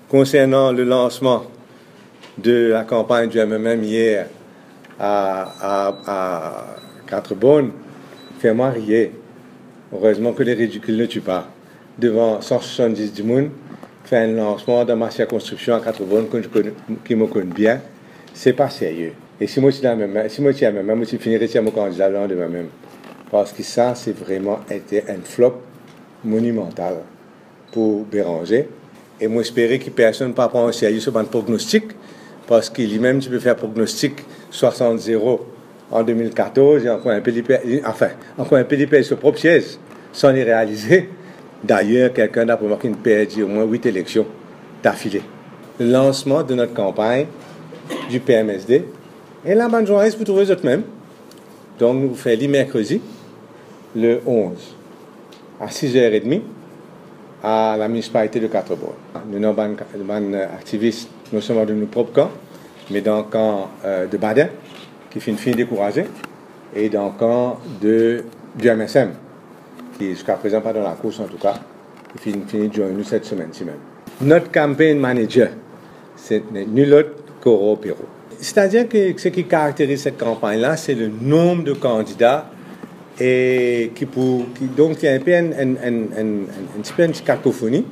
Concernant le lancement de la campagne du MMM hier à Quatre-Bonnes, fais-moi rire. Heureusement que les ridicules ne tuent pas. Devant 170 du monde, faire un lancement dans ma circonscription à Quatre-Bonnes qui me connaît bien, c'est pas sérieux. Et si moi je suis à MMM, je finirai sur mon candidat de moi-même. Parce que ça, c'est vraiment été un flop monumental pour Béranger. Et moi, j'espérais que personne ne pas prendre au sérieux ce prognostic, parce qu'il lui-même, tu peux faire prognostic 60-0 en 2014, et encore un peu d'hyper sur propre siège, sans les réaliser. D'ailleurs, quelqu'un n'a pas marqué une perdu au moins 8 élections d'affilée. Le lancement de notre campagne du PMSD, et la bonne journaliste, vous trouvez les autres même. Donc, nous vous faisons le mercredi, le 11, à 6h30, à la municipalité de Quatre-Bonnes. Nous sommes des activistes, non seulement de nos propres camps, mais dans le camp de Badin, qui finit découragé, et dans le camp du MSM, qui jusqu'à présent pas dans la course en tout cas, qui finit de joindre nous cette semaine-ci même. Notre campaign manager, c'est nul autre qu'Oro Perrault. C'est-à-dire que ce qui caractérise cette campagne-là, c'est le nombre de candidats et donc il y a un peu une cacophonie,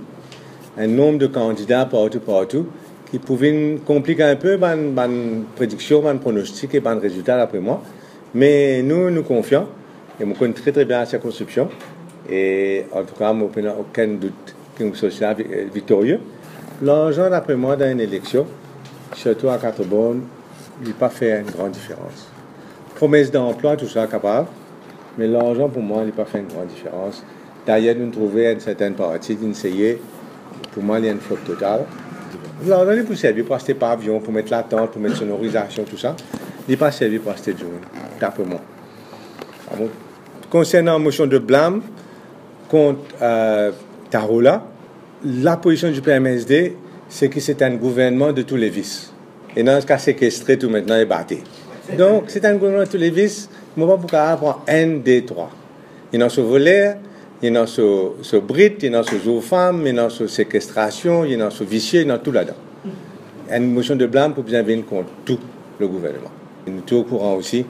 un nombre de candidats partout, qui pouvaient compliquer un peu ma prédiction, ma pronostic et mon résultat d'après moi. Mais nous confions, et nous connaissons très très bien la circonscription, et en tout cas, nous n'avons aucun doute que nous serons victorieux. L'argent, d'après moi, dans une élection, surtout à Quatre-Bonnes, il n'a pas fait une grande différence. Promesse d'emploi, tout ça, capable. Mais l'argent, pour moi, il n'a pas fait une grande différence. D'ailleurs, nous trouvons une certaine partie d'essayer. Pour moi, il y a une flop totale. L'argent, il peut servir pour acheter pavillon, pour mettre la tente, pour mettre sonorisation, tout ça. Il n'est pas servi pour acheter du monde, d'après moi. Concernant la motion de blâme contre Tarola, la position du PMSD, c'est que c'est un gouvernement de tous les vices. Et dans ce cas, séquestré tout maintenant et battu. Donc, c'est un gouvernement de tous les vices. Je ne sais pas pourquoi avoir un des trois. Il y en a sur volaire, il y en a sur brite, il y en a sur femmes, il y en a sur séquestration, il y en a sur vicieux, il y en a tout là-dedans. Une motion de blâme pour bien venir contre tout le gouvernement. Nous sommes au courant aussi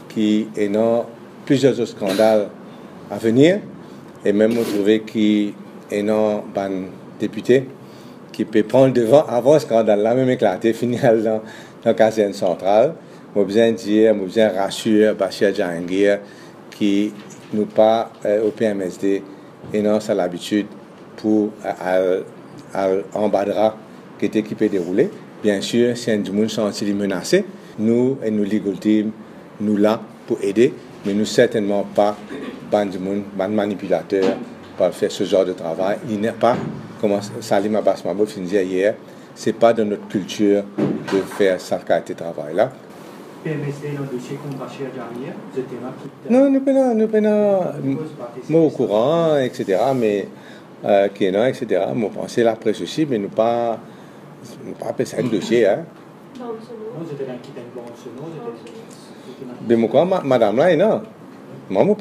qu'il y a plusieurs autres scandales à venir, et même vous trouvez qu'il y a un député qui peut prendre devant avant le scandale-là, même éclaté, finir dans la caserne centrale. Je besoin dire, je besoin rassurer Bachir Jahangir qui nous pas au PMSD et non c'est l'habitude pour en Badra qui est équipé de rouler. Bien sûr, si un du monde senti menacé, nous et nous legal team, nous là pour aider, mais nous certainement pas ban manipulateurs pour faire ce genre de travail. Il n'est pas, comme Salim Abbas Mahmoud disait hier, c'est pas dans notre culture de faire ce travail-là. PMSD dans le dossier contre Bachir Jahangir, vous êtes là qui... Non, nous sommes au courant, etc. Mais, etc. Nous pensons la presse aussi, mais nous pas appeler ça un dossier. Hein. Non, vous êtes là qui t'a une bonne sono, mais moi, madame là, non. Moi,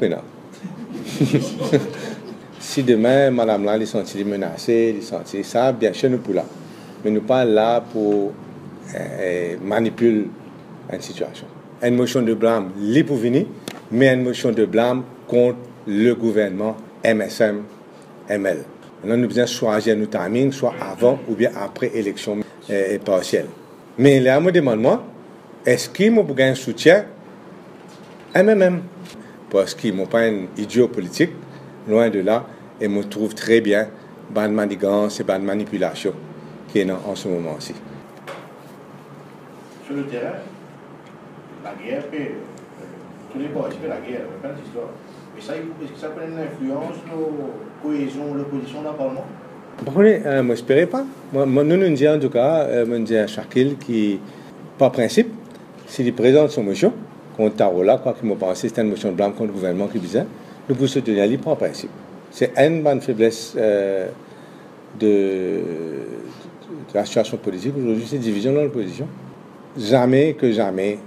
si demain, madame là, elle sentit menacée, elle sentit ça, bien sûr, nous pour là. Mais nous pas là pour manipuler une situation. Une motion de blâme, les pour venir, mais une motion de blâme contre le gouvernement MSM, ML. Maintenant, nous devons choisir nos timings, soit avant ou bien après élection partielle. Mais là, je me demande, moi, est-ce qu'il m'a un soutien MMM? Parce qu'il m'a pas un idiot politique, loin de là, et me trouve très bien bonne manigance et bonne manipulation qui est en ce moment-ci. Sur le terrain, la guerre tous les partis de la guerre, pas d'histoire. Mais ça, est-ce que ça prend une influence sur la cohésion, l'opposition dans le Parlement? Moi, je n'espérais pas. Nous disons en tout cas, nous disons à Shakil qui, par principe, s'il présente son motion contre Tarola, quoi qu'il m'a pensé, c'est une motion de blâme contre le gouvernement qui disait, nous pouvons soutenir lui par principe. C'est une bonne faiblesse de la situation politique. Aujourd'hui, c'est division dans l'opposition. Jamais que jamais,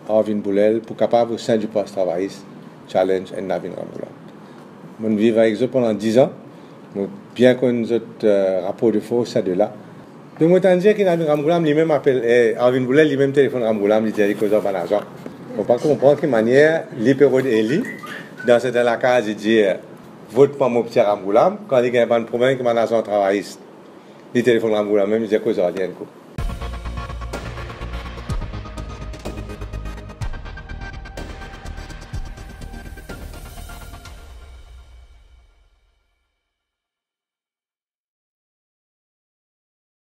Arvin Boulel, pour capable au sein du poste travailliste, challenge et Navin Ramboula. Mon vivre avec eux pendant 10 ans, bien qu'on ait rapport de force, ça de là, Donc, moi, t'en dis qu'il y a Ramgoulam, lui-même appelle, Arvin Boulel, lui-même téléphone Ramgoulam, il dit qu'il y a un agent. On ne peut pas comprendre de manière, l'hyperode Eli, dans cette case, il dit, vote pas mon petit Ramgoulam, quand il y a un problème, qu'il y a un agent travailliste. Il téléphone Ramgoulam, même, il dit qu'il y a un agent.